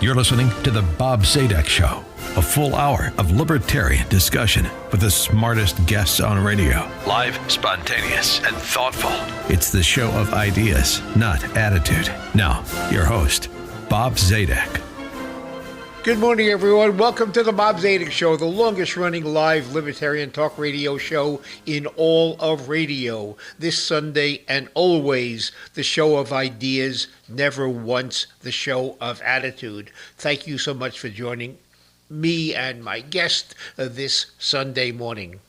You're listening to The Bob Zadek Show, a full hour of libertarian discussion with the smartest guests on radio. Live, spontaneous, and thoughtful. It's the show of ideas, not attitude. Now, your host, Bob Zadek. Good morning, everyone. Welcome to the Bob Zadek Show, the longest-running live libertarian talk radio show in all of radio. This Sunday and always the show of ideas, never once the show of attitude. Thank you so much for joining me and my guest this Sunday morning.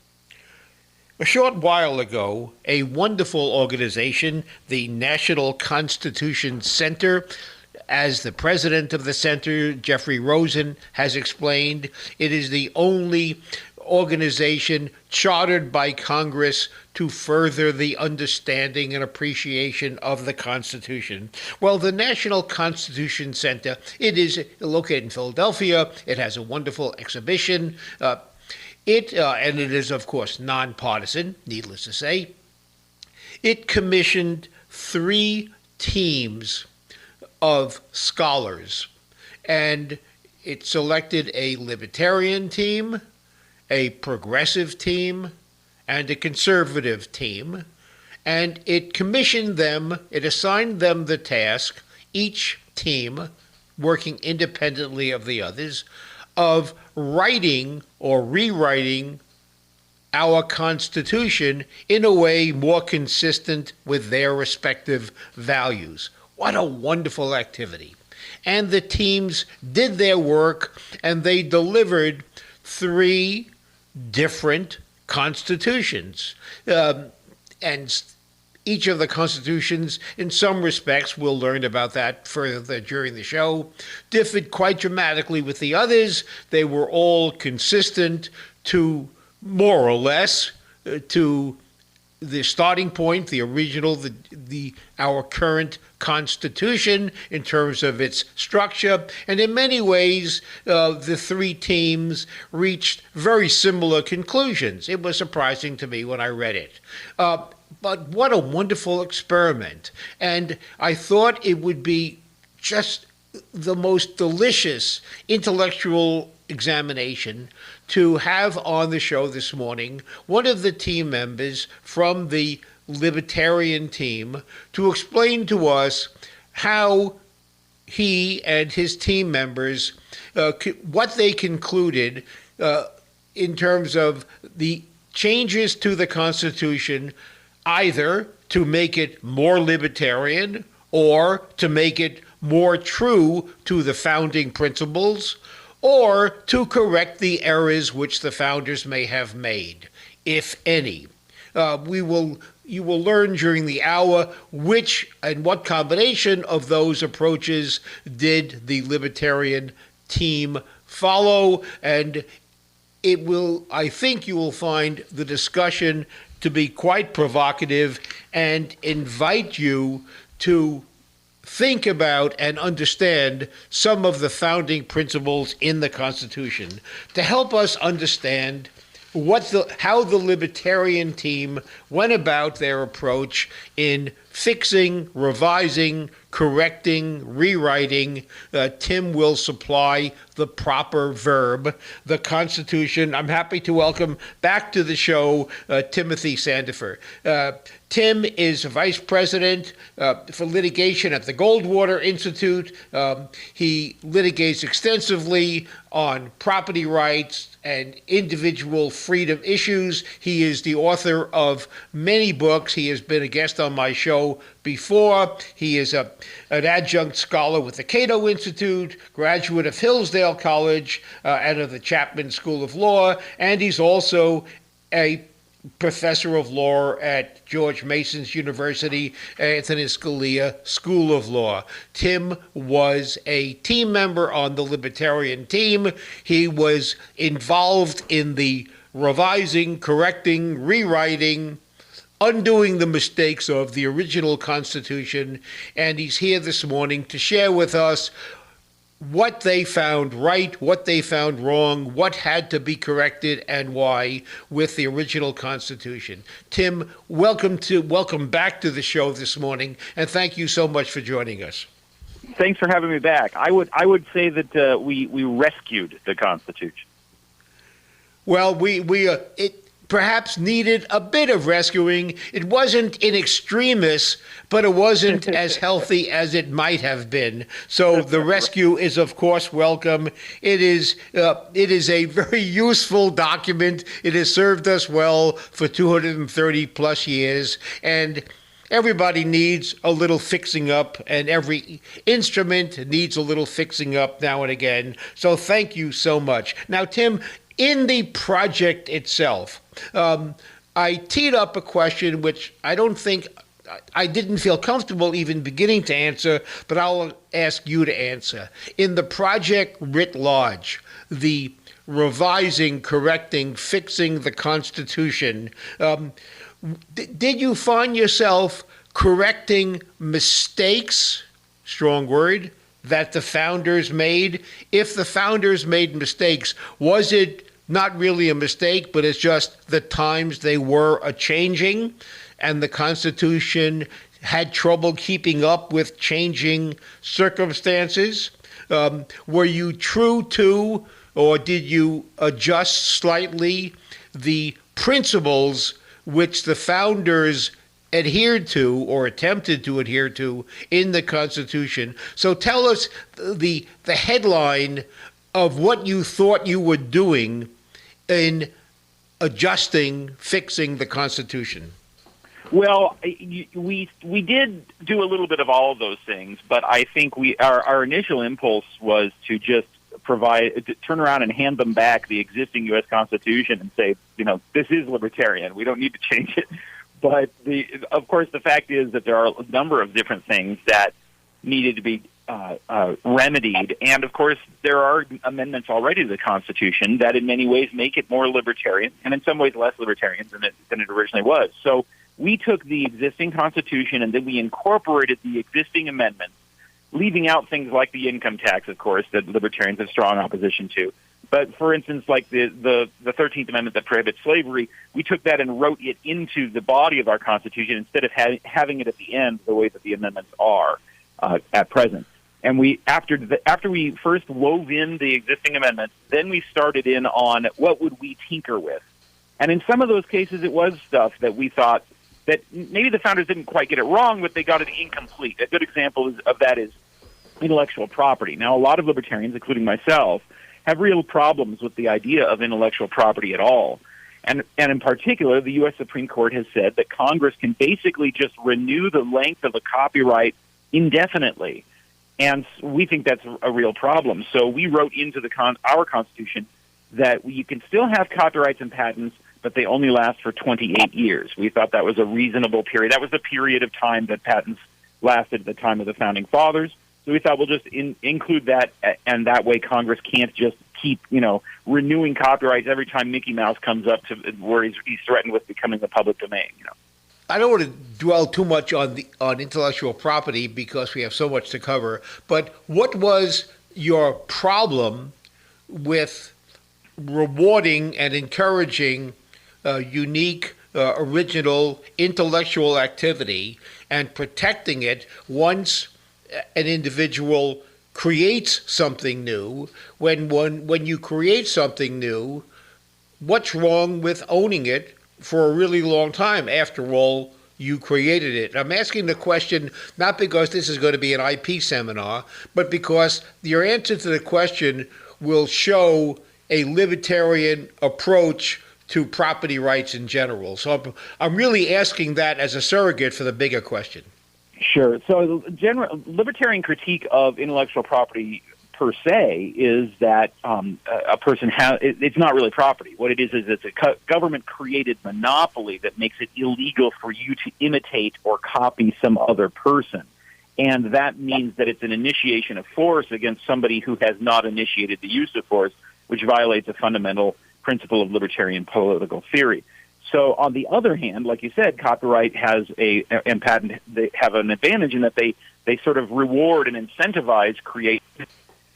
A short while ago, a wonderful organization, the National Constitution Center, as the president of the center, Jeffrey Rosen, has explained, it is the only organization chartered by Congress to further the understanding and appreciation of the Constitution. Well, the National Constitution Center, it is located in Philadelphia. It has a wonderful exhibition. And it is, of course, nonpartisan, needless to say. It commissioned 3 teams of scholars, and it selected a libertarian team, a progressive team, and a conservative team, and it commissioned them, it assigned them the task, each team working independently of the others, of writing or rewriting our Constitution in a way more consistent with their respective values. What a wonderful activity. And the teams did their work, and they delivered 3 different constitutions. And each of the constitutions, in some respects, we'll learn about that further during the show, differed quite dramatically with the others. They were all consistent to, more or less, to the starting point, the original, our current Constitution in terms of its structure. And in many ways, the 3 teams reached very similar conclusions. It was surprising to me when I read it. But what a wonderful experiment. And I thought it would be just the most delicious intellectual examination to have on the show this morning one of the team members from the Libertarian team to explain to us how he and his team members, what they concluded in terms of the changes to the Constitution, either to make it more libertarian or to make it more true to the founding principles, or to correct the errors which the founders may have made, if any. You will learn during the hour which and what combination of those approaches did the Libertarian team follow, and I think you will find the discussion to be quite provocative and invite you to think about and understand some of the founding principles in the Constitution to help us understand how the Libertarian team went about their approach in fixing, revising, correcting, rewriting. Tim will supply the proper verb, the Constitution. I'm happy to welcome back to the show Timothy Sandefur. Tim is vice president for litigation at the Goldwater Institute. He litigates extensively on property rights and individual freedom issues. He is the author of many books. He has been a guest on my show before. He is an adjunct scholar with the Cato Institute, graduate of Hillsdale College and of the Chapman School of Law, and he's also a professor of law at George Mason's University, Anthony Scalia School of Law. Tim was a team member on the Libertarian team. He was involved in the revising, correcting, rewriting, undoing the mistakes of the original Constitution, and he's here this morning to share with us what they found right, what they found wrong, what had to be corrected, and why with the original Constitution. Tim, welcome back to the show this morning, and thank you so much for joining us. Thanks for having me back. I would say that we rescued the Constitution. Well, it perhaps needed a bit of rescuing. It wasn't in extremis, but it wasn't as healthy as it might have been. So the rescue is, of course, welcome. It is a very useful document. It has served us well for 230 plus years, and everybody needs a little fixing up, and every instrument needs a little fixing up now and again. So thank you so much. Now, Tim, in the project itself, I teed up a question which I didn't feel comfortable even beginning to answer, but I'll ask you to answer. In the project writ large, the revising, correcting, fixing the Constitution, did you find yourself correcting mistakes, strong word, that the founders made? If the founders made mistakes, was it not really a mistake, but it's just the times they were a-changing, and the Constitution had trouble keeping up with changing circumstances? Were you true to, or did you adjust slightly the principles which the founders adhered to or attempted to adhere to in the Constitution? So tell us the headline of what you thought you were doing in adjusting, fixing the Constitution. Well, we did do a little bit of all of those things, but I think our initial impulse was to just turn around and hand them back the existing U.S. Constitution and say, this is libertarian. We don't need to change it. But of course, the fact is that there are a number of different things that needed to be remedied. And of course, there are amendments already to the Constitution that in many ways make it more libertarian and in some ways less libertarian than it originally was. So we took the existing Constitution and then we incorporated the existing amendments, leaving out things like the income tax, of course, that libertarians have strong opposition to. But for instance, like the 13th Amendment that prohibits slavery, we took that and wrote it into the body of our Constitution instead of having it at the end the way that the amendments are at present. And after we first wove in the existing amendments, then we started in on what would we tinker with. And in some of those cases, it was stuff that we thought that maybe the founders didn't quite get it wrong, but they got it incomplete. A good example of that is intellectual property. Now, a lot of libertarians, including myself, have real problems with the idea of intellectual property at all. And in particular, the U.S. Supreme Court has said that Congress can basically just renew the length of a copyright indefinitely. And we think that's a real problem. So we wrote into our Constitution that you can still have copyrights and patents, but they only last for 28 years. We thought that was a reasonable period. That was the period of time that patents lasted at the time of the Founding Fathers. So we thought we'll just include that, and that way Congress can't just keep, renewing copyrights every time Mickey Mouse comes up to where he's threatened with becoming the public domain. I don't want to dwell too much on intellectual property because we have so much to cover. But what was your problem with rewarding and encouraging unique, original intellectual activity and protecting it once an individual creates something new? When you create something new, what's wrong with owning it for a really long time? After all, you created it. I'm asking the question not because this is going to be an IP seminar, but because your answer to the question will show a libertarian approach to property rights in general. So I'm really asking that as a surrogate for the bigger question. Sure. So general libertarian critique of intellectual property per se is that a person it's not really property. What it is it's a government-created monopoly that makes it illegal for you to imitate or copy some other person. And that means that it's an initiation of force against somebody who has not initiated the use of force, which violates a fundamental principle of libertarian political theory. So on the other hand, like you said, copyright and patent, they have an advantage in that they sort of reward and incentivize creation.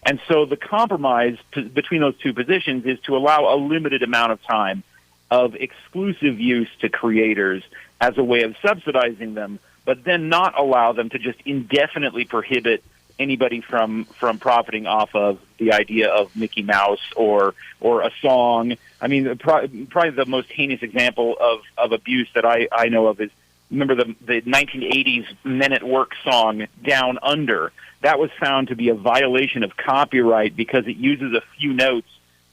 And so the compromise between those two positions is to allow a limited amount of time of exclusive use to creators as a way of subsidizing them, but then not allow them to just indefinitely prohibit anybody from profiting off of the idea of Mickey Mouse or a song. I mean, probably the most heinous example of abuse that I know of is, remember the 1980s Men at Work song, Down Under. That was found to be a violation of copyright because it uses a few notes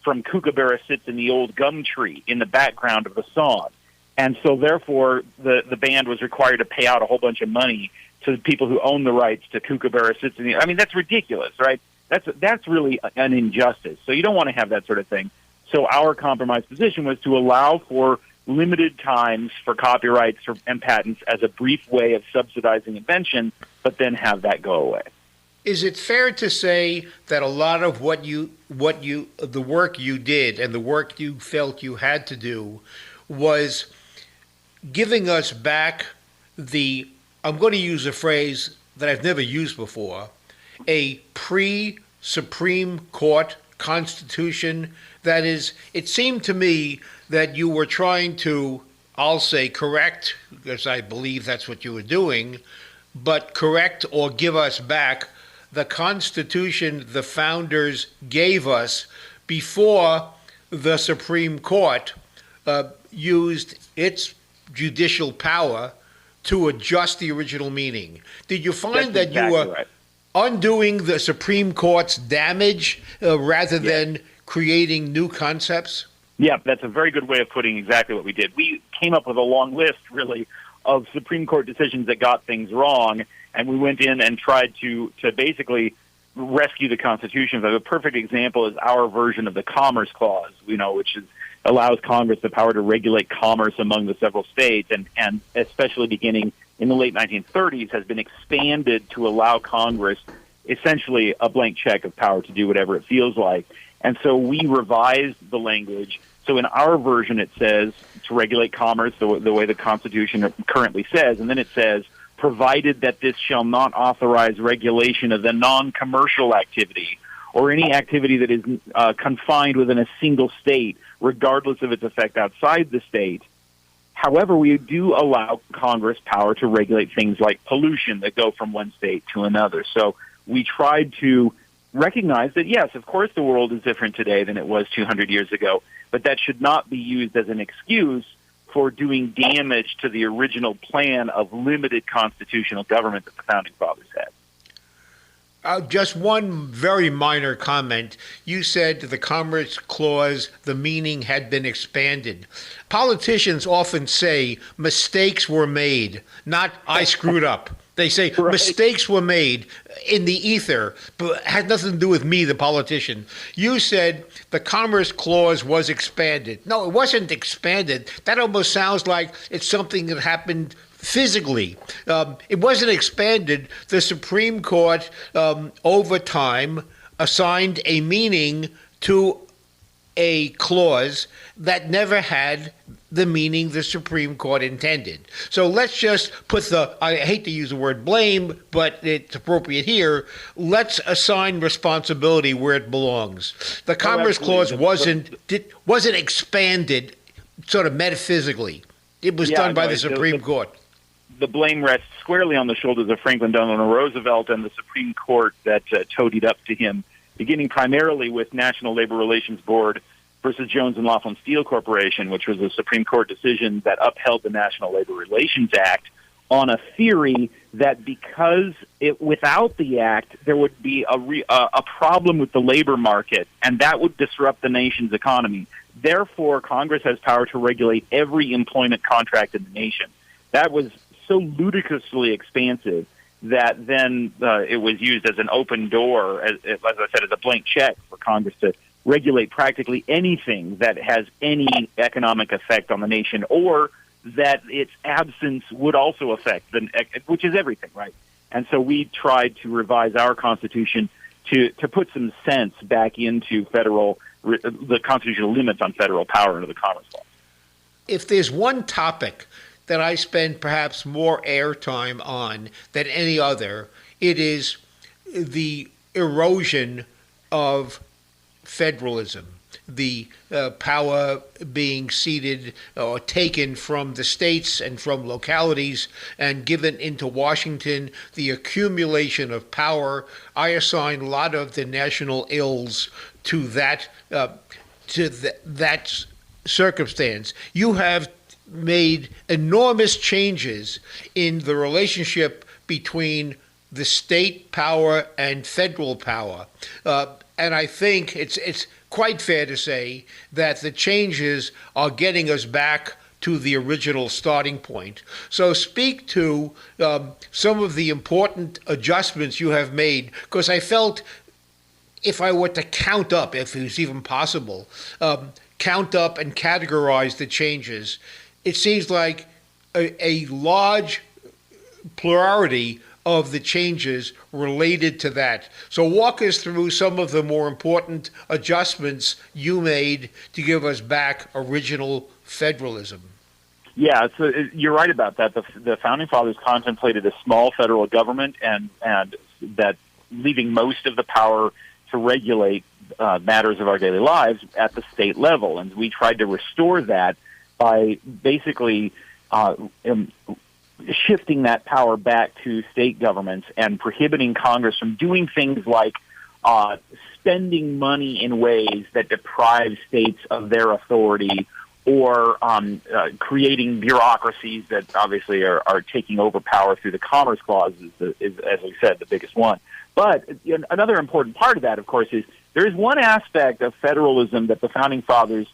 from Kookaburra Sits in the Old Gum Tree in the background of the song. And so therefore the band was required to pay out a whole bunch of money to the people who own the rights to Kookaburra Sits in the... I mean, that's ridiculous, right? That's really an injustice. So you don't want to have that sort of thing. So our compromise position was to allow for limited times for copyrights and patents as a brief way of subsidizing invention, but then have that go away. Is it fair to say that a lot of the work you did and the work you felt you had to do was giving us back I'm going to use a phrase that I've never used before, a pre-Supreme Court Constitution? That is, it seemed to me that you were trying to, I'll say correct, because I believe that's what you were doing, but correct or give us back the Constitution the founders gave us before the Supreme Court used its judicial power to adjust the original meaning. Did you find that you were undoing the Supreme Court's damage rather than creating new concepts? Yeah, that's a very good way of putting exactly what we did. We came up with a long list, really, of Supreme Court decisions that got things wrong, and we went in and tried to basically rescue the Constitution. The perfect example is our version of the Commerce Clause, which allows Congress the power to regulate commerce among the several states, and especially beginning in the late 1930s has been expanded to allow Congress essentially a blank check of power to do whatever it feels like. And so we revised the language. So in our version, it says to regulate commerce the way the Constitution currently says, and then it says, provided that this shall not authorize regulation of the non-commercial activity or any activity that is confined within a single state, regardless of its effect outside the state. However, we do allow Congress power to regulate things like pollution that go from one state to another. So we tried to recognize that, yes, of course the world is different today than it was 200 years ago, but that should not be used as an excuse for doing damage to the original plan of limited constitutional government that the Founding Fathers had. Just one very minor comment. You said the Commerce Clause, the meaning had been expanded. Politicians often say mistakes were made, not I screwed up. They say right. Mistakes were made in the ether, but it had nothing to do with me, the politician. You said the Commerce Clause was expanded. No, it wasn't expanded. That almost sounds like it's something that happened physically. It wasn't expanded. The Supreme Court, over time, assigned a meaning to a clause that never had the meaning the Supreme Court intended. So let's just put I hate to use the word blame, but it's appropriate here. Let's assign responsibility where it belongs. The Commerce Clause wasn't expanded sort of metaphysically. It was done by the Supreme Court. The blame rests squarely on the shoulders of Franklin Delano Roosevelt and the Supreme Court that toadied up to him, beginning primarily with National Labor Relations Board versus Jones and Laughlin Steel Corporation, which was a Supreme Court decision that upheld the National Labor Relations Act on a theory that because without the act, there would be a problem with the labor market, and that would disrupt the nation's economy. Therefore, Congress has power to regulate every employment contract in the nation. That was so ludicrously expansive that then it was used as an open door, as I said, as a blank check for Congress to regulate practically anything that has any economic effect on the nation, or that its absence would also affect, which is everything, right? And so we tried to revise our Constitution to put some sense back into the constitutional limits on federal power under the Commerce Clause. If there's one topic that I spend perhaps more airtime on than any other, it is the erosion of federalism, the power being ceded or taken from the states and from localities and given into Washington, the accumulation of power. I assign a lot of the national ills to that circumstance. You have made enormous changes in the relationship between the state power and federal power. And I think it's quite fair to say that the changes are getting us back to the original starting point. So speak to some of the important adjustments you have made, because I felt if I were to count up, if it was even possible, count up and categorize the changes, it seems like a large plurality of the changes related to that. So walk us through some of the more important adjustments you made to give us back original federalism. Yeah, so you're right about that. The Founding Fathers contemplated a small federal government and that leaving most of the power to regulate matters of our daily lives at the state level. And we tried to restore that by basically shifting that power back to state governments and prohibiting Congress from doing things like spending money in ways that deprive states of their authority, or creating bureaucracies that obviously are taking over power through the Commerce Clause is, as we said, the biggest one. But another important part of that, of course, is there is one aspect of federalism that the Founding Fathers,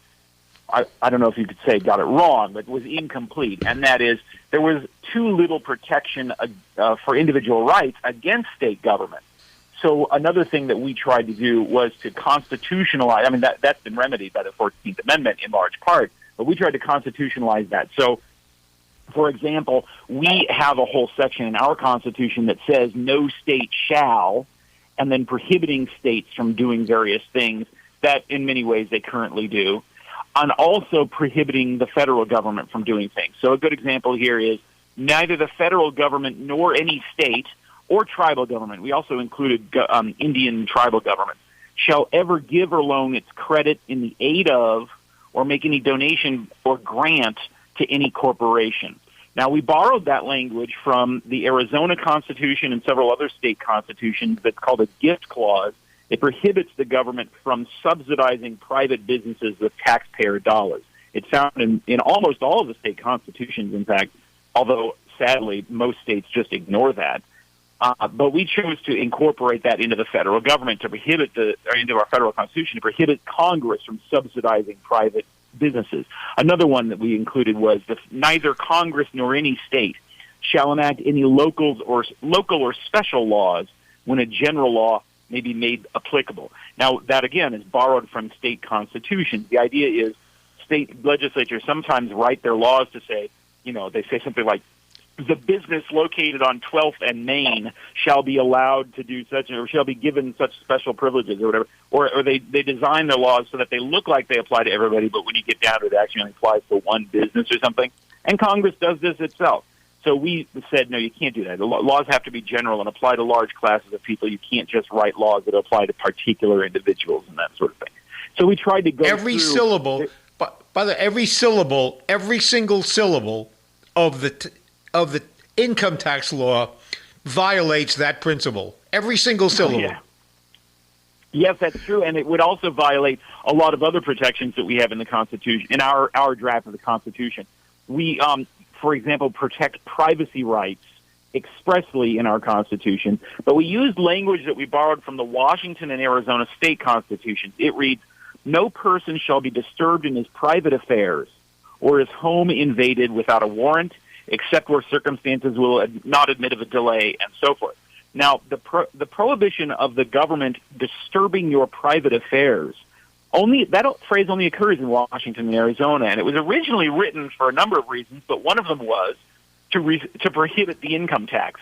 I don't know if you could say got it wrong, but was incomplete, and that is there was too little protection for individual rights against state government. So another thing that we tried to do was to constitutionalize, I mean, that's been remedied by the 14th Amendment in large part, but we tried to constitutionalize that. So, for example, we have a whole section in our Constitution that says no state shall, and then prohibiting states from doing various things that in many ways they currently do, and also prohibiting the federal government from doing things. So a good example here is neither the federal government nor any state or tribal government, we also included Indian tribal governments, shall ever give or loan its credit in the aid of or make any donation or grant to any corporation. Now, we borrowed that language from the Arizona Constitution and several other state constitutions that's called a gift clause. It prohibits the government from subsidizing private businesses with taxpayer dollars. It's found in almost all of the state constitutions, in fact, although sadly most states just ignore that. But we chose to incorporate that into the federal government to prohibit into our federal constitution to prohibit Congress from subsidizing private businesses. Another one that we included was that neither Congress nor any state shall enact any local or special laws when a general law may be made applicable. Now, that again is borrowed from state constitutions. The idea is state legislatures sometimes write their laws to say, they say something like, the business located on 12th and Main shall be allowed to do such, or shall be given such special privileges or whatever. Or they design their laws so that they look like they apply to everybody, but when you get down to it, it actually only applies to one business or something. And Congress does this itself. So we said, no, you can't do that. The laws have to be general and apply to large classes of people. You can't just write laws that apply to particular individuals and that sort of thing. So we tried to go every through syllable, every single syllable of the income tax law violates that principle. Every single syllable. Yeah. Yes, that's true, and it would also violate a lot of other protections that we have in the Constitution, in our draft of the Constitution. We, for example, protect privacy rights expressly in our Constitution, but we used language that we borrowed from the Washington and Arizona state constitutions. It reads, no person shall be disturbed in his private affairs or his home invaded without a warrant, except where circumstances will not admit of a delay, and so forth. Now, the prohibition of the government disturbing your private affairs, that phrase only occurs in Washington and Arizona, and it was originally written for a number of reasons, but one of them was to prohibit the income tax.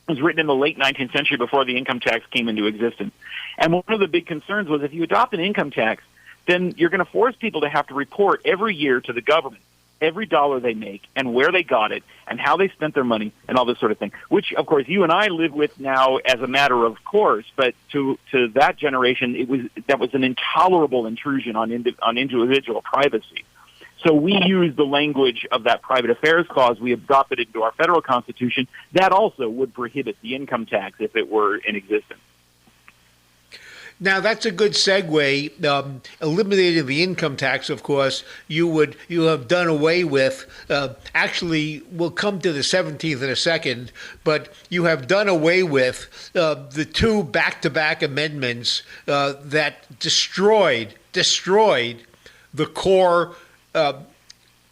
It was written in the late 19th century before the income tax came into existence. And one of the big concerns was if you adopt an income tax, then you're going to force people to have to report every year to the government every dollar they make and where they got it and how they spent their money and all this sort of thing, which, of course, you and I live with now as a matter of course. But to that generation, that was an intolerable intrusion on individual privacy. So we use the language of that private affairs clause. We adopted it into our federal constitution. That also would prohibit the income tax if it were in existence. Now, that's a good segue. Eliminating the income tax, of course, you have done away with. Actually, we'll come to the 17th in a second, but you have done away with the two back-to-back amendments that destroyed the core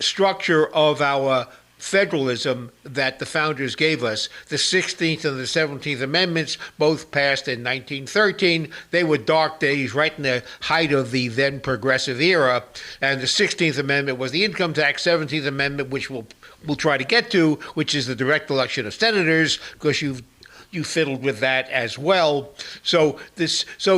structure of our federalism that the founders gave us. The 16th and the 17th Amendments, both passed in 1913. They were dark days right in the height of the then progressive era. And the 16th Amendment was the income tax. 17th Amendment, which we'll try to get to, which is the direct election of senators, because you fiddled with that as well. So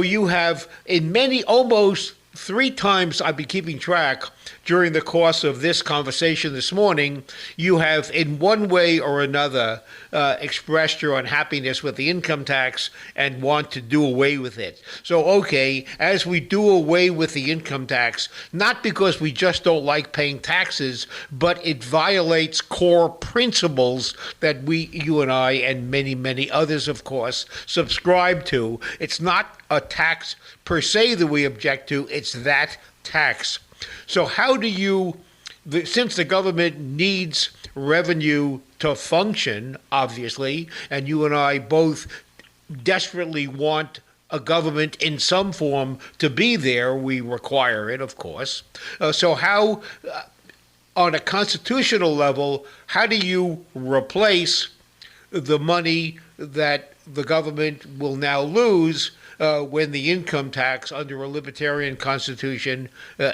you have, in many, almost 3 times I've been keeping track during the course of this conversation this morning, you have in one way or another expressed your unhappiness with the income tax and want to do away with it. So, okay, as we do away with the income tax, not because we just don't like paying taxes, but it violates core principles that you and I, and many, many others, of course, subscribe to. It's not a tax per se that we object to, it's that tax. So how do you, since the government needs revenue to function, obviously, and you and I both desperately want a government in some form to be there, we require it, of course. So how, on a constitutional level, how do you replace the money that the government will now lose when the income tax under a libertarian constitution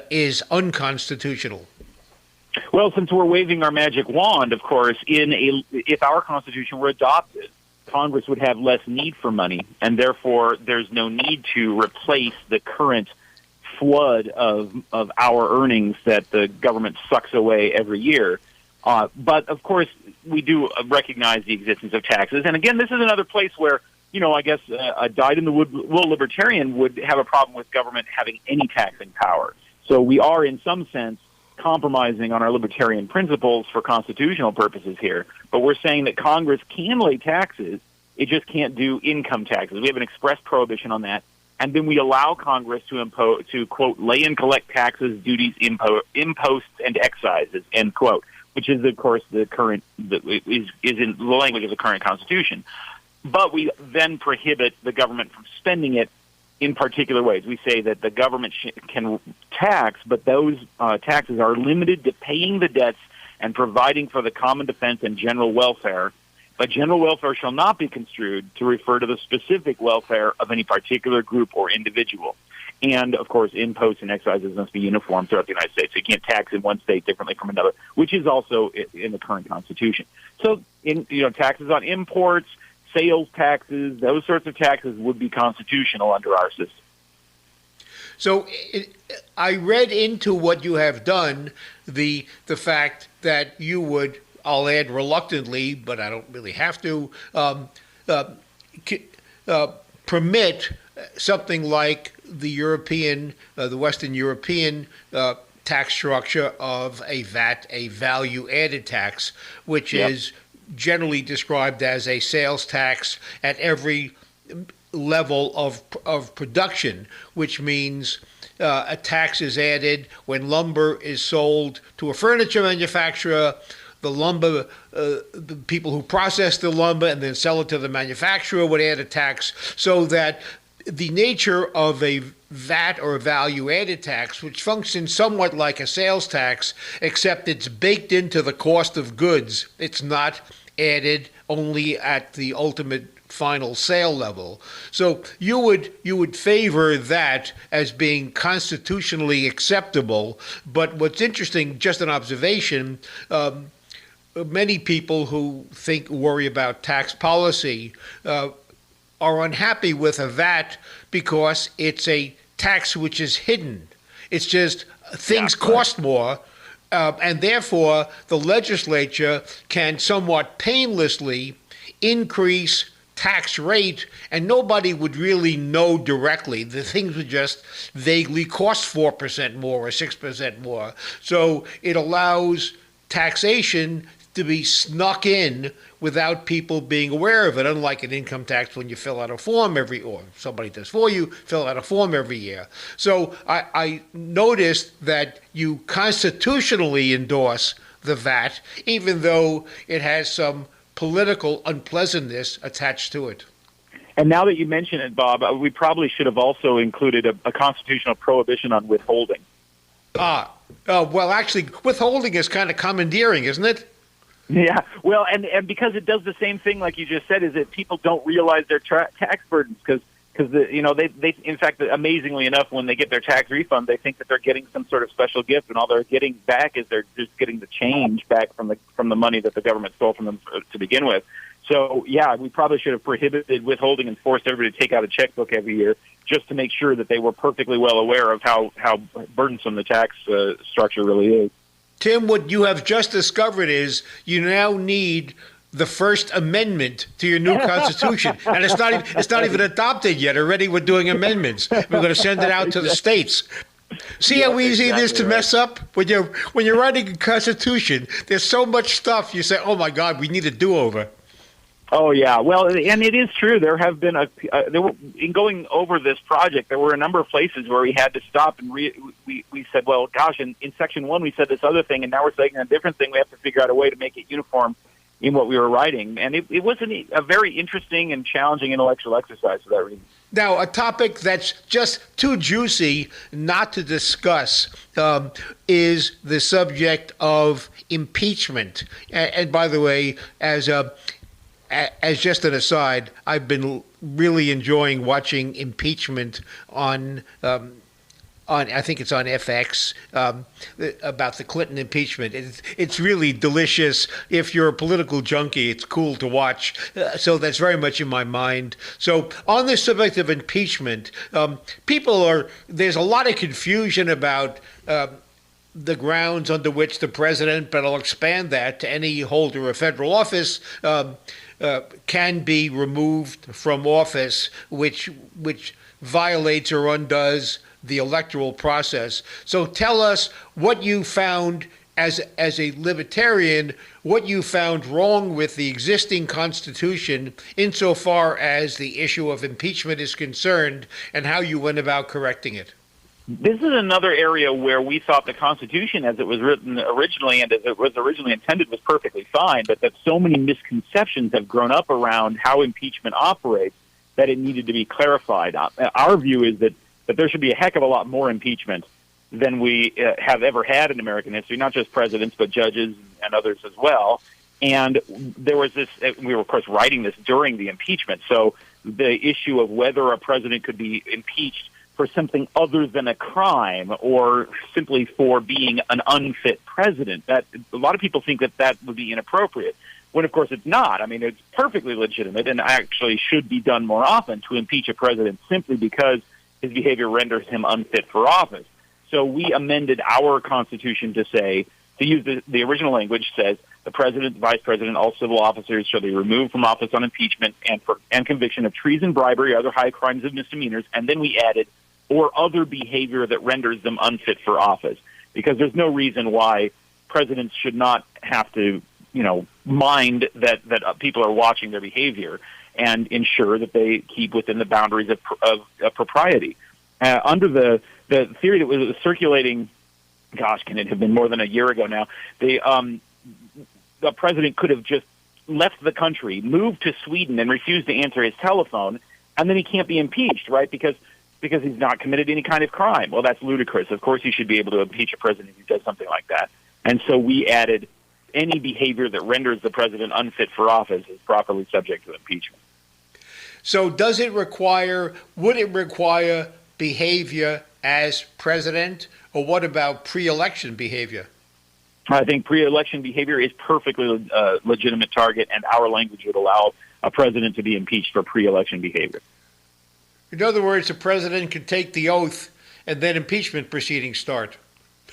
is unconstitutional? Well, since we're waving our magic wand, of course, if our constitution were adopted, Congress would have less need for money, and therefore there's no need to replace the current flood of our earnings that the government sucks away every year. But, of course, we do recognize the existence of taxes. And, again, this is another place where, I guess a dyed-in-the-wool libertarian would have a problem with government having any taxing power. So we are, in some sense, compromising on our libertarian principles for constitutional purposes here. But we're saying that Congress can lay taxes, it just can't do income taxes. We have an express prohibition on that. And then we allow Congress to quote, lay and collect taxes, duties, imposts, and excises, end quote, which is, of course, is in the language of the current Constitution. But we then prohibit the government from spending it in particular ways. We say that the government can tax, but those taxes are limited to paying the debts and providing for the common defense and general welfare. But general welfare shall not be construed to refer to the specific welfare of any particular group or individual. And, of course, imposts and excises must be uniform throughout the United States. So you can't tax in one state differently from another, which is also in the current Constitution. So, taxes on imports, sales taxes, those sorts of taxes would be constitutional under our system. So I read into what you have done the fact that you would, I'll add reluctantly, but I don't really have to, permit something like the Western European tax structure of a VAT, a value-added tax, which is generally described as a sales tax at every level of production, which means a tax is added when lumber is sold to a furniture manufacturer. The people who process the lumber and then sell it to the manufacturer would add a tax, so that the nature of a VAT or a value-added tax, which functions somewhat like a sales tax, except it's baked into the cost of goods. It's not added only at the ultimate final sale level. So you would favor that as being constitutionally acceptable. But what's interesting, just an observation, many people who worry about tax policy are unhappy with a VAT because it's a tax which is hidden. It's just things cost more, And therefore, the legislature can somewhat painlessly increase tax rate, and nobody would really know directly. The things would just vaguely cost 4% more or 6% more. So it allows taxation to be snuck in without people being aware of it, unlike an income tax when you fill out a form or somebody does for you, fill out a form every year. So I noticed that you constitutionally endorse the VAT, even though it has some political unpleasantness attached to it. And now that you mention it, Bob, we probably should have also included a constitutional prohibition on withholding. Well, actually, withholding is kind of commandeering, isn't it? Yeah, well, and because it does the same thing, like you just said, is that people don't realize their tax burdens because they in fact, amazingly enough, when they get their tax refund, they think that they're getting some sort of special gift, and all they're getting back is they're just getting the change back from the money that the government stole from them to begin with. So, yeah, we probably should have prohibited withholding and forced everybody to take out a checkbook every year just to make sure that they were perfectly well aware of how burdensome the tax structure really is. Tim, what you have just discovered is you now need the First Amendment to your new Constitution. And it's not even adopted yet. Already we're doing amendments. We're going to send it out to the states. See how easy it is to mess up? When you're writing a Constitution, there's so much stuff you say, oh, my God, we need a do-over. Oh, yeah. Well, and it is true. There have been in going over this project, there were a number of places where we had to stop and we said, well, gosh, in Section 1 we said this other thing, and now we're saying a different thing. We have to figure out a way to make it uniform in what we were writing. And it was a very interesting and challenging intellectual exercise for that reason. Now, a topic that's just too juicy not to discuss is the subject of impeachment. And by the way, as just an aside, I've been really enjoying watching impeachment on I think it's on FX, about the Clinton impeachment. It's really delicious. If you're a political junkie, it's cool to watch. So that's very much in my mind. So on the subject of impeachment, there's a lot of confusion about the grounds under which the president, but I'll expand that to any holder of federal office, can be removed from office, which violates or undoes the electoral process. So tell us what you found as a libertarian, what you found wrong with the existing Constitution insofar as the issue of impeachment is concerned, and how you went about correcting it. This is another area where we thought the Constitution, as it was written originally and as it was originally intended, was perfectly fine, but that so many misconceptions have grown up around how impeachment operates that it needed to be clarified. Our view is that there should be a heck of a lot more impeachment than we have ever had in American history, not just presidents, but judges and others as well. And there was this, we were, of course, writing this during the impeachment, so the issue of whether a president could be impeached for something other than a crime or simply for being an unfit president, that a lot of people think that would be inappropriate, when, of course, it's not. I mean, it's perfectly legitimate and actually should be done more often to impeach a president simply because his behavior renders him unfit for office. So we amended our Constitution to say, to use the original language says, the president, the vice president, all civil officers shall be removed from office on impeachment and conviction of treason, bribery, or other high crimes and misdemeanors. And then we added, or other behavior that renders them unfit for office. Because there's no reason why presidents should not have to, mind that people are watching their behavior and ensure that they keep within the boundaries of propriety. Under the theory that was circulating, gosh, can it have been more than a year ago now, the president could have just left the country, moved to Sweden, and refused to answer his telephone, and then he can't be impeached, right? Because he's not committed any kind of crime. Well, that's ludicrous. Of course you should be able to impeach a president who does something like that. And so we added any behavior that renders the president unfit for office is properly subject to impeachment. So would it require behavior as president, or what about pre-election behavior? I think pre-election behavior is perfectly legitimate target, and our language would allow a president to be impeached for pre-election behavior. In other words, the president could take the oath and then impeachment proceedings start.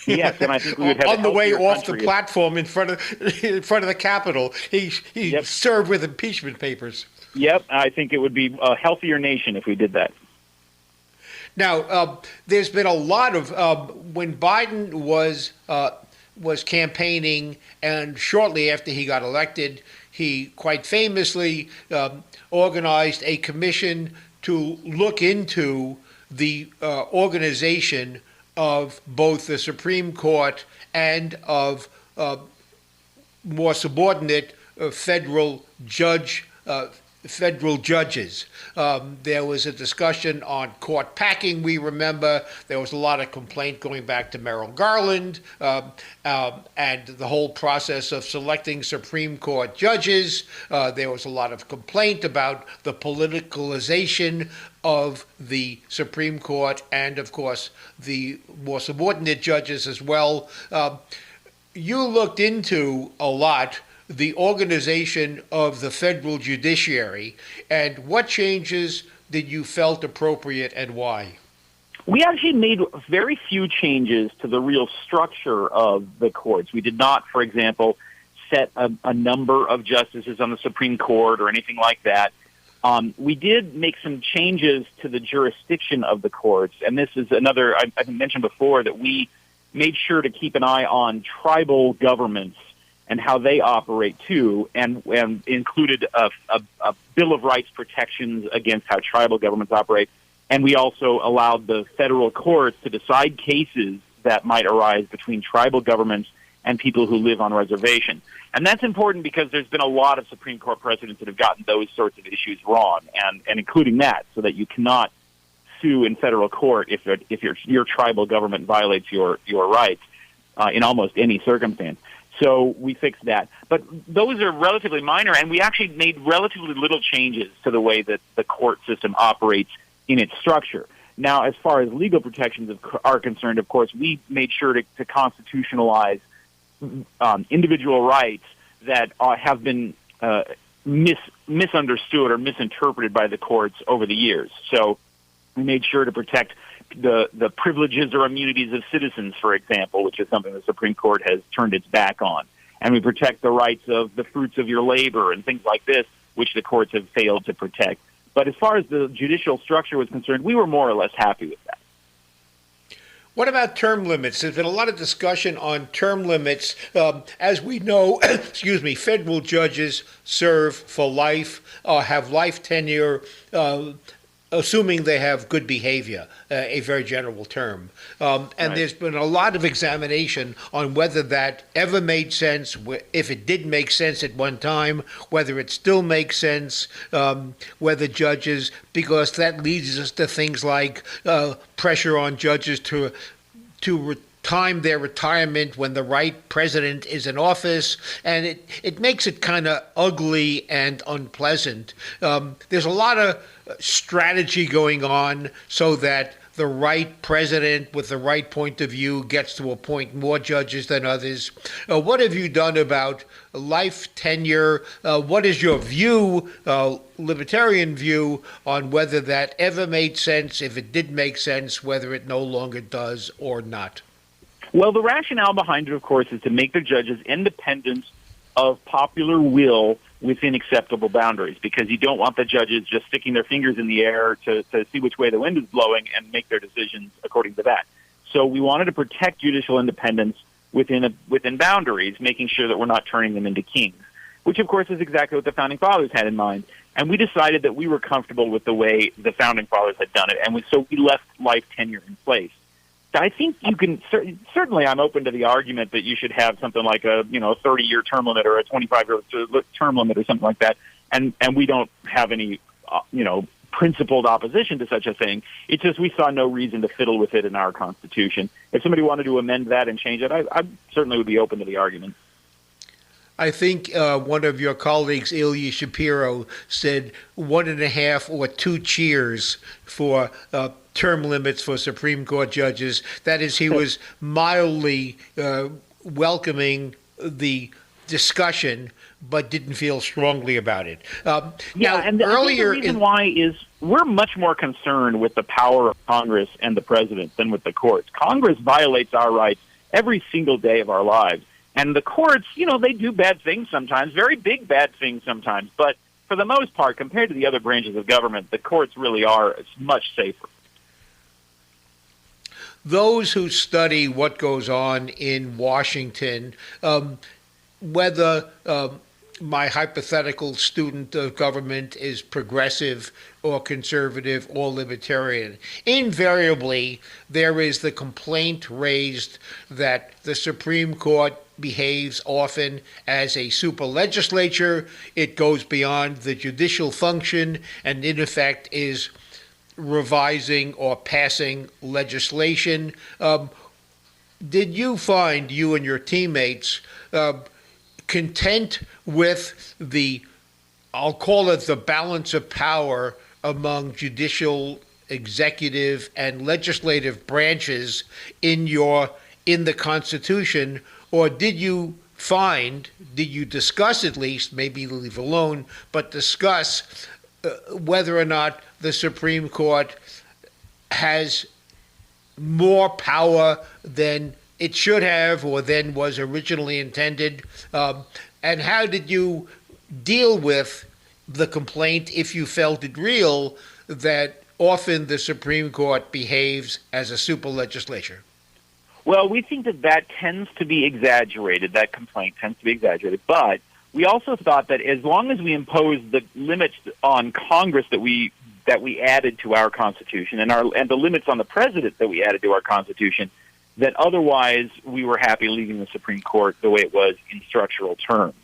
Yes, and I think we would have on the way off the country. platform in front of the Capitol. He Yep. served with impeachment papers. Yep, I think it would be a healthier nation if we did that. Now, there's been a lot of when Biden was campaigning, and shortly after he got elected, he quite famously organized a commission to look into the organization of both the Supreme Court and of more subordinate federal judges. There was a discussion on court packing, we remember. There was a lot of complaint going back to Merrick Garland and the whole process of selecting Supreme Court judges. There was a lot of complaint about the politicalization of the Supreme Court and, of course, the more subordinate judges as well. You looked into a lot the organization of the federal judiciary, and what changes did you felt appropriate and why? We actually made very few changes to the real structure of the courts. We did not, for example, set a number of justices on the Supreme Court or anything like that. We did make some changes to the jurisdiction of the courts, and this is another, I mentioned before, that we made sure to keep an eye on tribal governments and how they operate too, and included a Bill of Rights protections against how tribal governments operate. And we also allowed the federal courts to decide cases that might arise between tribal governments and people who live on reservation. And that's important because there's been a lot of Supreme Court precedents that have gotten those sorts of issues wrong, and including that, so that you cannot sue in federal court if your tribal government violates your rights in almost any circumstance. So we fixed that. But those are relatively minor, and we actually made relatively little changes to the way that the court system operates in its structure. Now, as far as legal protections are concerned, of course, we made sure to constitutionalize individual rights that have been misunderstood or misinterpreted by the courts over the years. So we made sure to protect the privileges or immunities of citizens, for example, which is something the Supreme Court has turned its back on. And we protect the rights of the fruits of your labor and things like this, which the courts have failed to protect. But as far as the judicial structure was concerned, we were more or less happy with that. What about term limits? There's been a lot of discussion on term limits. As we know, federal judges serve for life, have life tenure, assuming they have good behavior, a very general term. And right. There's been a lot of examination on whether that ever made sense, if it did make sense at one time, whether it still makes sense, whether judges, because that leads us to things like pressure on judges to time their retirement when the right president is in office, and it makes it kind of ugly and unpleasant. There's a lot of strategy going on so that the right president with the right point of view gets to appoint more judges than others. What have you done about life tenure? What is your view, libertarian view, on whether that ever made sense, if it did make sense, whether it no longer does or not? Well, the rationale behind it, of course, is to make the judges independent of popular will within acceptable boundaries, because you don't want the judges just sticking their fingers in the air to see which way the wind is blowing and make their decisions according to that. So we wanted to protect judicial independence within boundaries, making sure that we're not turning them into kings, which, of course, is exactly what the Founding Fathers had in mind. And we decided that we were comfortable with the way the Founding Fathers had done it, and so we left life tenure in place. I think you can certainly. I'm open to the argument that you should have something like a 30-year term limit or a 25-year term limit or something like that, and we don't have any principled opposition to such a thing. It's just we saw no reason to fiddle with it in our Constitution. If somebody wanted to amend that and change it, I certainly would be open to the argument. I think one of your colleagues, Ilya Shapiro, said 1.5 or 2 cheers for term limits for Supreme Court judges. That is, he was mildly welcoming the discussion, but didn't feel strongly about it. And I think the reason why is we're much more concerned with the power of Congress and the president than with the courts. Congress violates our rights every single day of our lives. And the courts, they do bad things sometimes, very big bad things sometimes. But for the most part, compared to the other branches of government, the courts really are much safer. Those who study what goes on in Washington, whether my hypothetical student of government is progressive or conservative or libertarian, invariably there is the complaint raised that the Supreme Court behaves often as a super legislature. It goes beyond the judicial function and in effect is revising or passing legislation. Did you find, you and your teammates, content with the, I'll call it the balance of power among judicial, executive, and legislative branches in the Constitution, or did you discuss at least, maybe leave alone, but discuss whether or not the Supreme Court has more power than it should have or than was originally intended? And how did you deal with the complaint, if you felt it real, that often the Supreme Court behaves as a super legislature? Well, we think that tends to be exaggerated. That complaint tends to be exaggerated. But we also thought that as long as we impose the limits on Congress that we added to our Constitution and the limits on the president that we added to our Constitution, that otherwise we were happy leaving the Supreme Court the way it was in structural terms.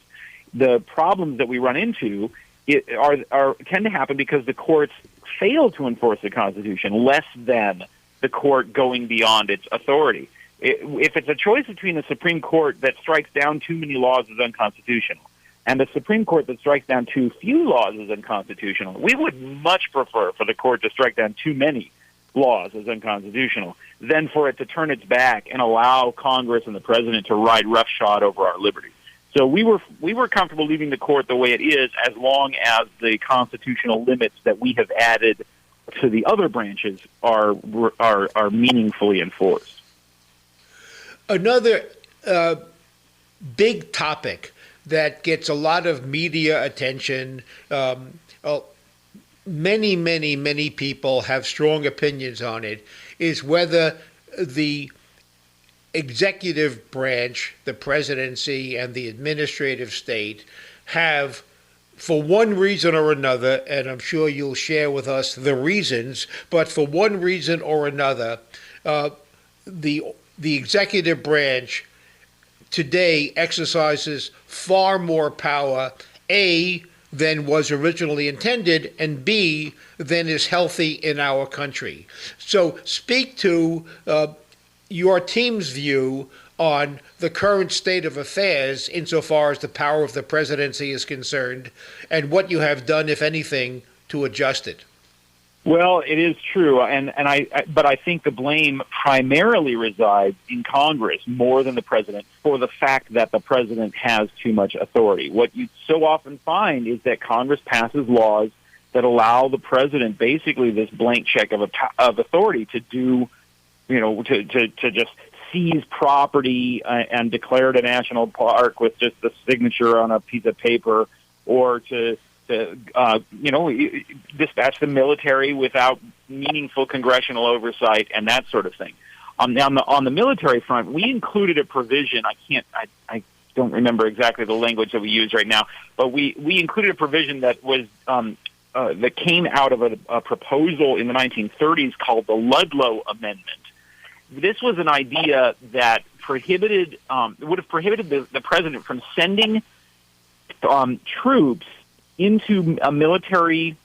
The problems that we run into tend to happen because the courts fail to enforce the Constitution less than the court going beyond its authority. If it's a choice between the Supreme Court that strikes down too many laws as unconstitutional and the Supreme Court that strikes down too few laws as unconstitutional, we would much prefer for the court to strike down too many laws as unconstitutional than for it to turn its back and allow Congress and the president to ride roughshod over our liberties. So we were comfortable leaving the court the way it is as long as the constitutional limits that we have added to the other branches are meaningfully enforced. Another big topic that gets a lot of media attention, many people have strong opinions on it, is whether the executive branch, the presidency, and the administrative state have, for one reason or another, and I'm sure you'll share with us the reasons, but for one reason or another, the executive branch today exercises far more power, A, than was originally intended, and B, than is healthy in our country. So speak to your team's view on the current state of affairs insofar as the power of the presidency is concerned, and what you have done, if anything, to adjust it. Well, it is true, but I think the blame primarily resides in Congress more than the president for the fact that the president has too much authority. What you so often find is that Congress passes laws that allow the president basically this blank check of authority to do, to just seize property and declare it a national park with just the signature on a piece of paper, or to dispatch the military without meaningful congressional oversight and that sort of thing. On the military front, we included a provision. I don't remember exactly the language that we use right now, but we included a provision that was that came out of a proposal in the 1930s called the Ludlow Amendment. This was an idea that would have prohibited the president from sending troops into a military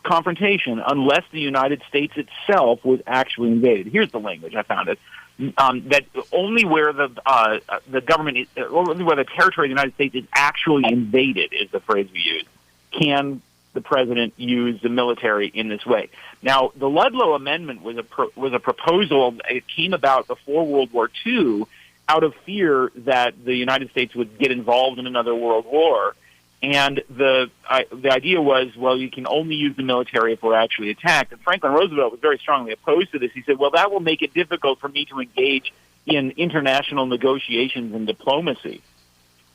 confrontation unless the United States itself was actually invaded. Here's the language I found it: that only where the government, only where the territory of the United States is actually invaded, is the phrase we use, can the president use the military in this way. Now, the Ludlow Amendment was a proposal. It came about before World War II, out of fear that the United States would get involved in another world war. And the idea was, well, you can only use the military if we're actually attacked. And Franklin Roosevelt was very strongly opposed to this. He said, well, that will make it difficult for me to engage in international negotiations and diplomacy.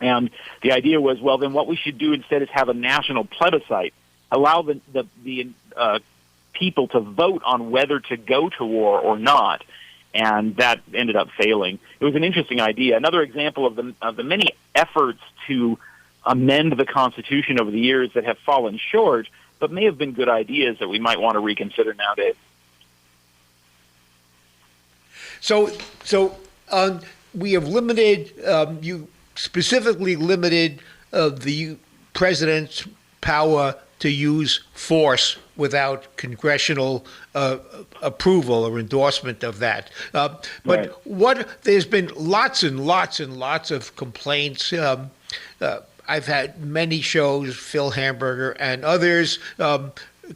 And the idea was, well, then what we should do instead is have a national plebiscite, allow the people to vote on whether to go to war or not. And that ended up failing. It was an interesting idea. Another example of the many efforts to amend the Constitution over the years that have fallen short, but may have been good ideas that we might want to reconsider nowadays. So we have limited, you specifically limited the president's power to use force without congressional approval or endorsement of that. But right. There's been lots and lots and lots of complaints. I've had many shows, Phil Hamburger and others,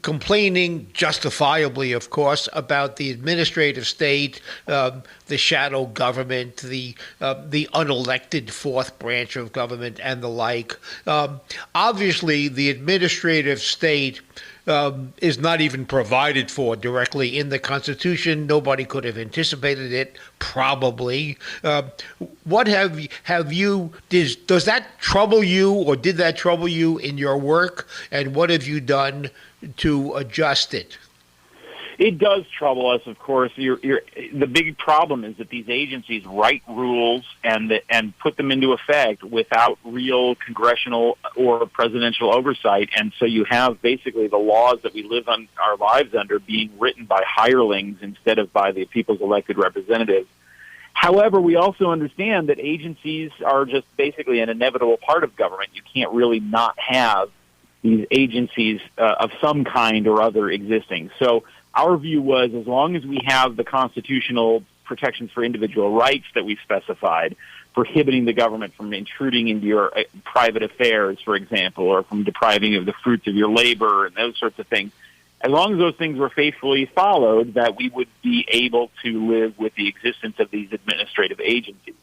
complaining, justifiably, of course, about the administrative state, the shadow government, the unelected fourth branch of government, and the like. Obviously, the administrative state is not even provided for directly in the Constitution. Nobody could have anticipated it, probably. What have you, does that trouble you, or did that trouble you in your work? And what have you done to adjust it? It does trouble us, of course. The big problem is that these agencies write rules and put them into effect without real congressional or presidential oversight, and so you have basically the laws that we live on our lives under being written by hirelings instead of by the people's elected representatives. However, we also understand that agencies are just basically an inevitable part of government. You can't really not have these agencies of some kind or other existing. So our view was, as long as we have the constitutional protections for individual rights that we've specified, prohibiting the government from intruding into your private affairs, for example, or from depriving you of the fruits of your labor and those sorts of things, as long as those things were faithfully followed, that we would be able to live with the existence of these administrative agencies.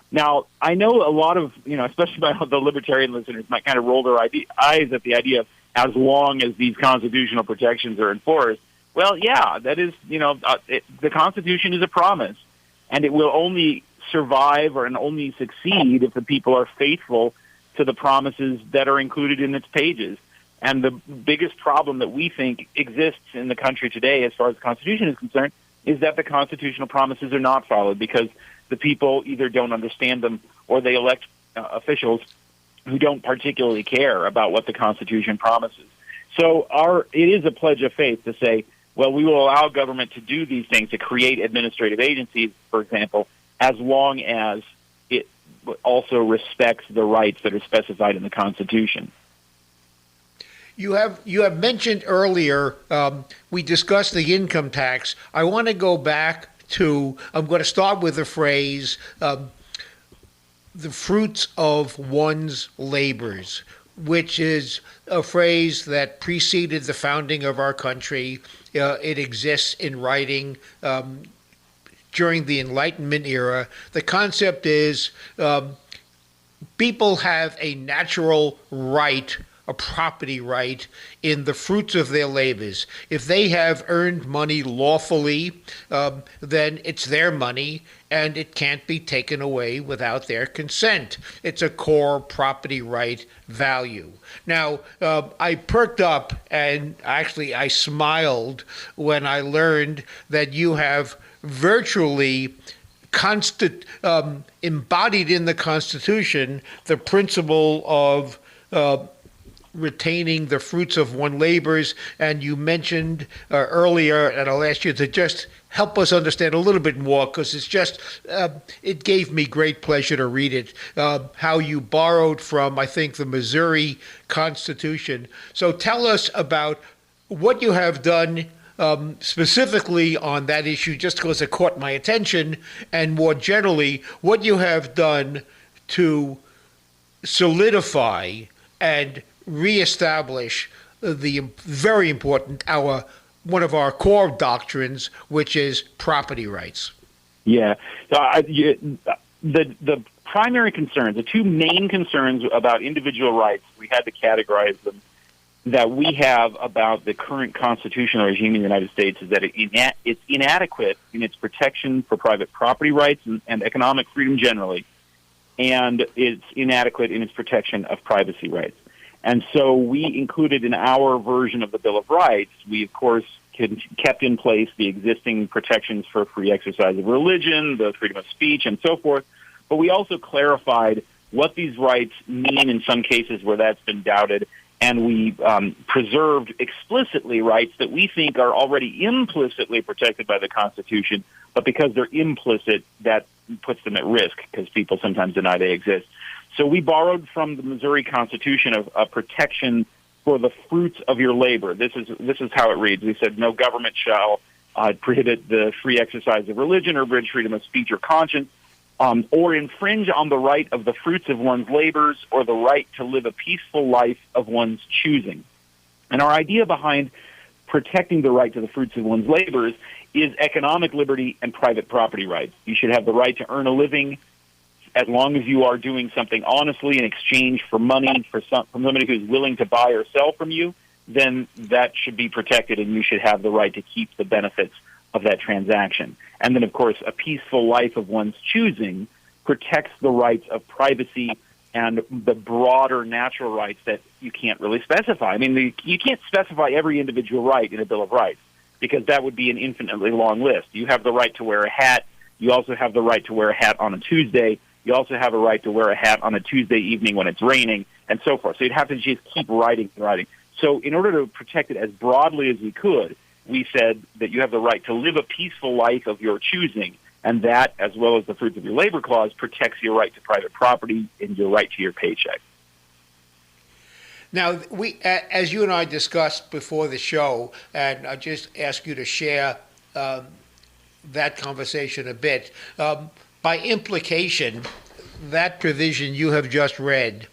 Now, I know a lot of, especially by the libertarian listeners, might kind of roll their eyes at the idea of as long as these constitutional protections are enforced. Well, yeah, that is, the Constitution is a promise, and it will only survive and only succeed if the people are faithful to the promises that are included in its pages. And the biggest problem that we think exists in the country today, as far as the Constitution is concerned, is that the constitutional promises are not followed because the people either don't understand them or they elect officials who don't particularly care about what the Constitution promises. So it is a pledge of faith to say, well, we will allow government to do these things, to create administrative agencies, for example, as long as it also respects the rights that are specified in the Constitution. You have mentioned earlier, we discussed the income tax. I want to go back to, I'm going to start with the phrase, the fruits of one's labors, which is a phrase that preceded the founding of our country. It exists in writing during the Enlightenment era. The concept is people have a natural right, a property right, in the fruits of their labors. If they have earned money lawfully, then it's their money, and it can't be taken away without their consent. It's a core property right value. Now, I perked up, and actually I smiled when I learned that you have virtually embodied in the Constitution the principle of retaining the fruits of one's labors, and you mentioned earlier, and I'll ask you to just help us understand a little bit more, because it's just, it gave me great pleasure to read it, how you borrowed from, I think, the Missouri Constitution. So tell us about what you have done specifically on that issue, just because it caught my attention, and more generally, what you have done to solidify and reestablish the very important, one of our core doctrines, which is property rights. Yeah. So the primary concerns, the two main concerns about individual rights, we had to categorize them. that we have about the current constitutional regime in the United States is that it's inadequate in its protection for private property rights and economic freedom generally, and it's inadequate in its protection of privacy rights. And so we included in our version of the Bill of Rights, we, of course, kept in place the existing protections for free exercise of religion, the freedom of speech, and so forth, but we also clarified what these rights mean in some cases where that's been doubted, and we preserved explicitly rights that we think are already implicitly protected by the Constitution, but because they're implicit, that puts them at risk because people sometimes deny they exist. So we borrowed from the Missouri Constitution a protection for the fruits of your labor. This is how it reads. We said no government shall prohibit the free exercise of religion or abridge freedom of speech or conscience, or infringe on the right of the fruits of one's labors or the right to live a peaceful life of one's choosing. And our idea behind protecting the right to the fruits of one's labors is economic liberty and private property rights. You should have the right to earn a living as long as you are doing something honestly in exchange for money from somebody who's willing to buy or sell from you, then that should be protected and you should have the right to keep the benefits of that transaction. And then, of course, a peaceful life of one's choosing protects the rights of privacy and the broader natural rights that you can't really specify. I mean, you can't specify every individual right in a Bill of Rights because that would be an infinitely long list. You have the right to wear a hat. You also have the right to wear a hat on a Tuesday. You also have a right to wear a hat on a Tuesday evening when it's raining, and so forth. So you'd have to just keep writing and writing. So in order to protect it as broadly as we could, we said that you have the right to live a peaceful life of your choosing, and that, as well as the fruits of your labor clause, protects your right to private property and your right to your paycheck. Now, as you and I discussed before the show, and I just ask you to share that conversation a bit, by implication, that provision you have just read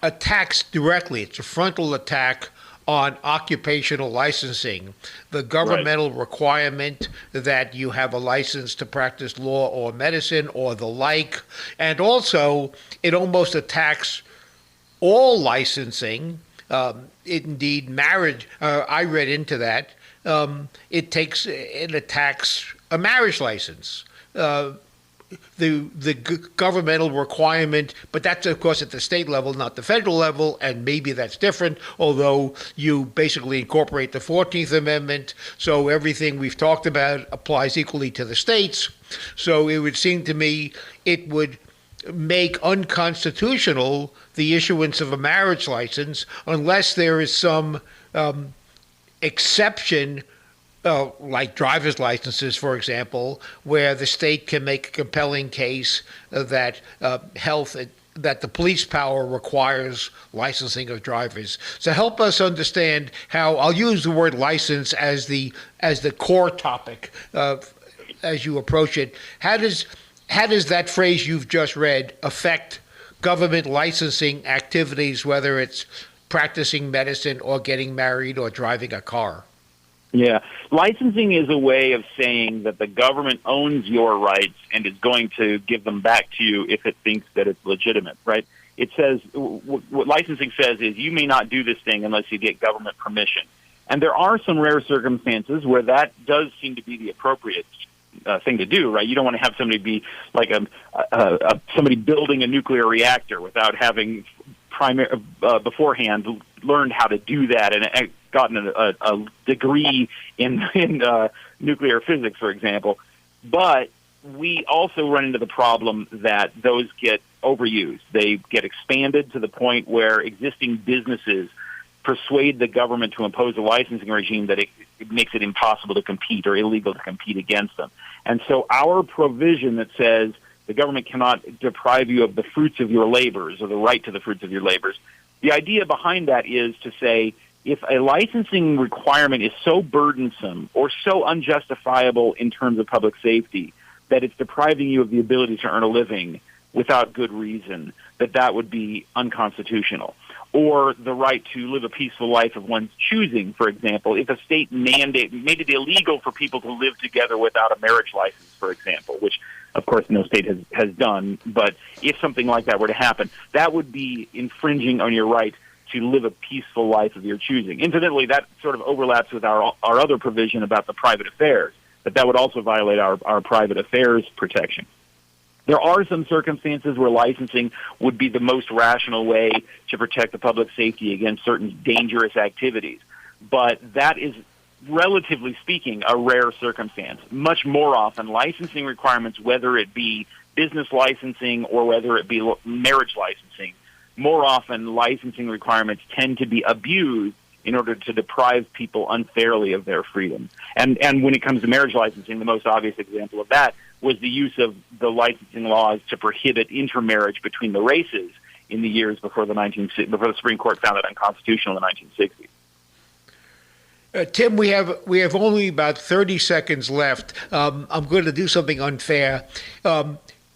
attacks directly, it's a frontal attack on occupational licensing, the governmental requirement that you have a license to practice law or medicine or the like, and also it almost attacks all licensing. Indeed, marriage, I read into that. It attacks a marriage license. The governmental requirement, but that's, of course, at the state level, not the federal level, and maybe that's different, although you basically incorporate the 14th Amendment, so everything we've talked about applies equally to the states. So it would seem to me it would make unconstitutional the issuance of a marriage license unless there is some exception, like driver's licenses, for example, where the state can make a compelling case that that the police power requires licensing of drivers. So help us understand how, I'll use the word license as the core topic as you approach it. How does that phrase you've just read affect government licensing activities, whether it's practicing medicine or getting married or driving a car? Yeah. Licensing is a way of saying that the government owns your rights and is going to give them back to you if it thinks that it's legitimate, right? It says, what licensing says is you may not do this thing unless you get government permission. And there are some rare circumstances where that does seem to be the appropriate thing to do, right? You don't want to have somebody be like somebody building a nuclear reactor without having beforehand learned how to do that and gotten a degree in nuclear physics, for example. But we also run into the problem that those get overused. They get expanded to the point where existing businesses persuade the government to impose a licensing regime that it makes it impossible to compete or illegal to compete against them. And so our provision that says the government cannot deprive you of the fruits of your labors or the right to the fruits of your labors, the idea behind that is to say, if a licensing requirement is so burdensome or so unjustifiable in terms of public safety that it's depriving you of the ability to earn a living without good reason, that would be unconstitutional. Or the right to live a peaceful life of one's choosing, for example, if a state made it illegal for people to live together without a marriage license, for example, which, of course, no state has done. But if something like that were to happen, that would be infringing on your right to live a peaceful life of your choosing. Incidentally, that sort of overlaps with our other provision about the private affairs, but that would also violate our private affairs protection. There are some circumstances where licensing would be the most rational way to protect the public safety against certain dangerous activities, but that is, relatively speaking, a rare circumstance. Much more often, licensing requirements, whether it be business licensing or whether it be marriage licensing, more often licensing requirements tend to be abused in order to deprive people unfairly of their freedom. And when it comes to marriage licensing, the most obvious example of that was the use of the licensing laws to prohibit intermarriage between the races in the years before the Supreme Court found it unconstitutional in the 1960s. Tim, we have only about 30 seconds left. I'm going to do something unfair.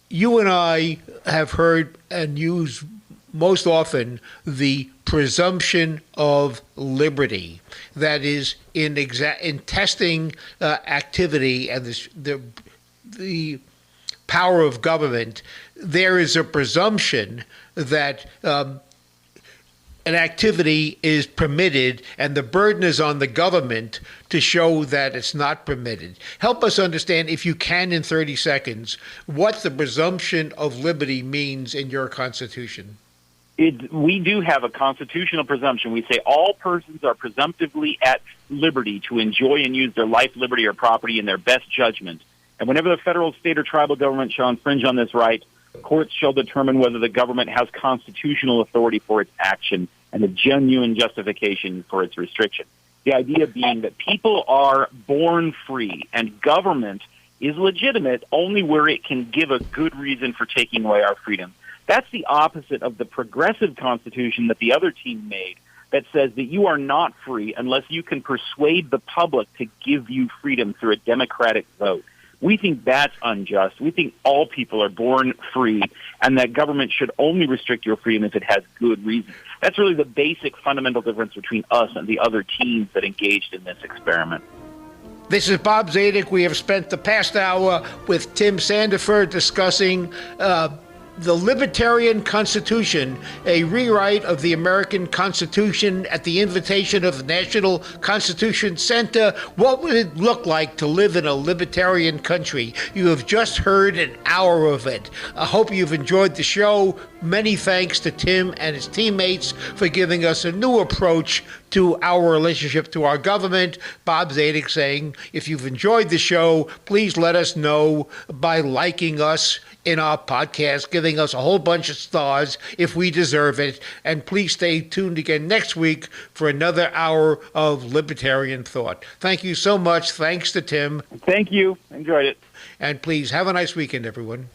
You and I have heard and use most often the presumption of liberty. That is, in testing activity and the power of government, there is a presumption that an activity is permitted, and the burden is on the government to show that it's not permitted. Help us understand, if you can, in 30 seconds, what the presumption of liberty means in your Constitution. We do have a constitutional presumption. We say all persons are presumptively at liberty to enjoy and use their life, liberty, or property in their best judgment. And whenever the federal, state, or tribal government shall infringe on this right, courts shall determine whether the government has constitutional authority for its action and a genuine justification for its restriction. The idea being that people are born free and government is legitimate only where it can give a good reason for taking away our freedom. That's the opposite of the progressive Constitution that the other team made, that says that you are not free unless you can persuade the public to give you freedom through a democratic vote. We think that's unjust. We think all people are born free and that government should only restrict your freedom if it has good reason. That's really the basic fundamental difference between us and the other teams that engaged in this experiment. This is Bob Zadek. We have spent the past hour with Tim Sandefur discussing the Libertarian Constitution, a rewrite of the American Constitution at the invitation of the National Constitution Center. What would it look like to live in a libertarian country? You have just heard an hour of it. I hope you've enjoyed the show. Many thanks to Tim and his teammates for giving us a new approach to our relationship to our government. Bob Zadek saying, if you've enjoyed the show, please let us know by liking us in our podcast, giving us a whole bunch of stars if we deserve it. And please stay tuned again next week for another hour of libertarian thought. Thank you so much. Thanks to Tim. Thank you. Enjoyed it. And please have a nice weekend, everyone.